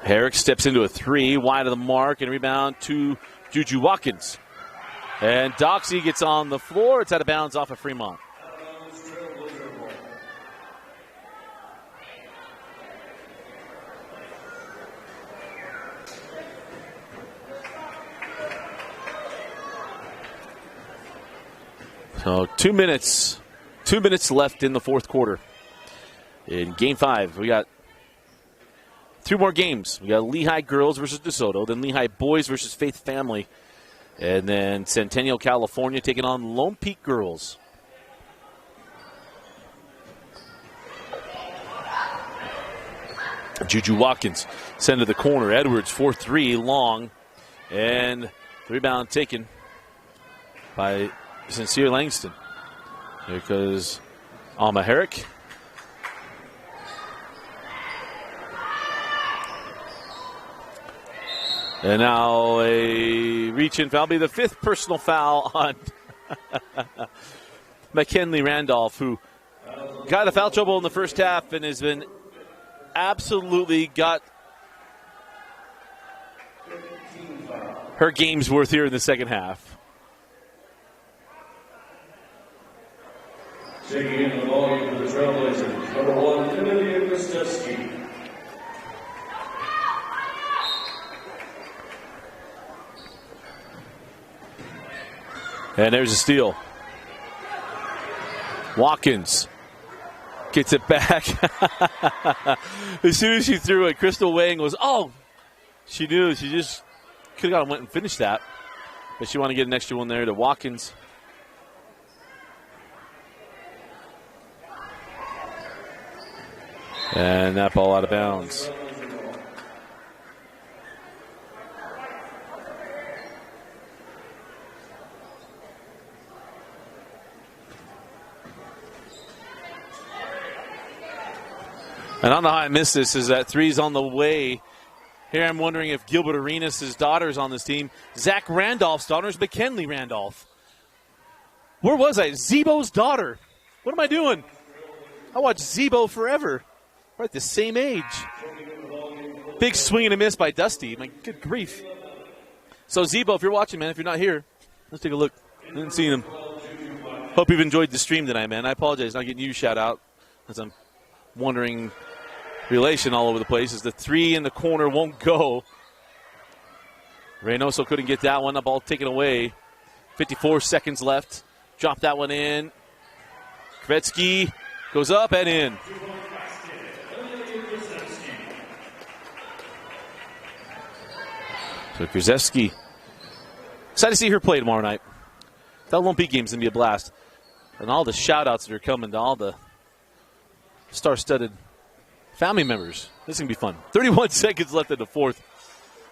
Herrick steps into a three, wide of the mark, and rebound to Juju Watkins. And Doxey gets on the floor. It's out of bounds off of Fremont. So 2 minutes left in the fourth quarter. In Game 5, we got 2 more games. We got Lehigh girls versus DeSoto, then Lehigh boys versus Faith Family, and then Centennial, California taking on Lone Peak girls. Juju Watkins sent to the corner. Edwards 4-3 long, and the rebound taken by Sincere Langston. Here goes Alma Herrick. And now a reach-in foul. Be the 5th personal foul on McKinley Randolph, who got a foul trouble in the first half and has been absolutely got her game's worth here in the second half. Taking in the volume for the Trailblazers, number 1, Olivia Kristevsky. And there's a steal. Watkins gets it back. As soon as she threw it, Crystal Wang was, oh, she knew. She just could have gone and went and finished that. But she wanted to get an extra one there to Watkins. And that ball out of bounds. And I don't know how I missed this, is that three's on the way. Here I'm wondering if Gilbert Arenas' daughter is on this team. Zach Randolph's daughter is McKinley Randolph. Where was I? Zebo's daughter. What am I doing? I watched Zebo forever. We're at the same age. Big swing and a miss by Dusty. My good grief. So Zebo, if you're watching, man, if you're not here, let's take a look. I didn't see him. Hope you've enjoyed the stream tonight, man. I apologize not getting you shout out, as I'm wondering relation all over the place as the three in the corner won't go. Reynoso couldn't get that one. The ball taken away. 54 seconds left. Drop that one in. Kvetsky goes up and in. So Krzyzewski, excited to see her play tomorrow night. That Lone Peak game's going to be a blast. And all the shout-outs that are coming to all the star-studded family members. This is going to be fun. 31 seconds left in the fourth.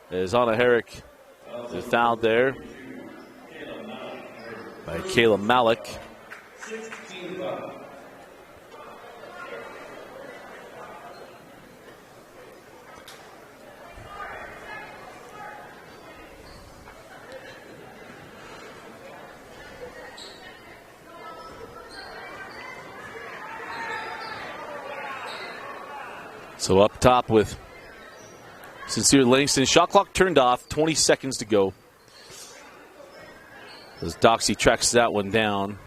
As Anna Herrick is fouled there by Kayla Malik. So up top with Sincere Langston. Shot clock turned off, 20 seconds to go. As Doxy tracks that one down.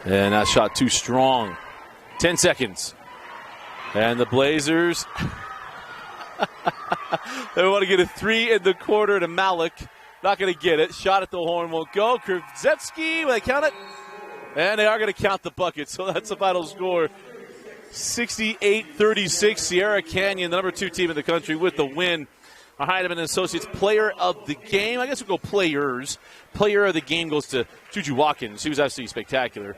And that shot too strong. 10 seconds. And the Blazers, they want to get a 3 in the quarter to Malik. Not going to get it. Shot at the horn won't go. Krzyzewski, will they count it? And they are going to count the bucket. So that's the final score. 68-36. Sierra Canyon, the number 2 team in the country, with the win. Our Heidemann Associates player of the game. I guess we'll go players. Player of the game goes to Juju Watkins. She was absolutely spectacular.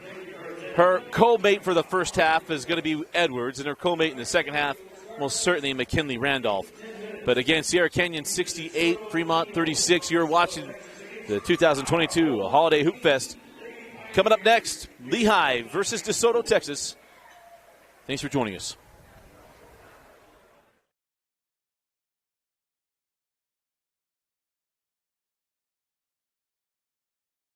Her co-mate for the first half is going to be Edwards, and her co-mate in the second half, most certainly McKinley Randolph. But again, Sierra Canyon 68, Fremont 36. You're watching the 2022 Holiday Hoopfest. Coming up next, Lehigh versus DeSoto, Texas. Thanks for joining us.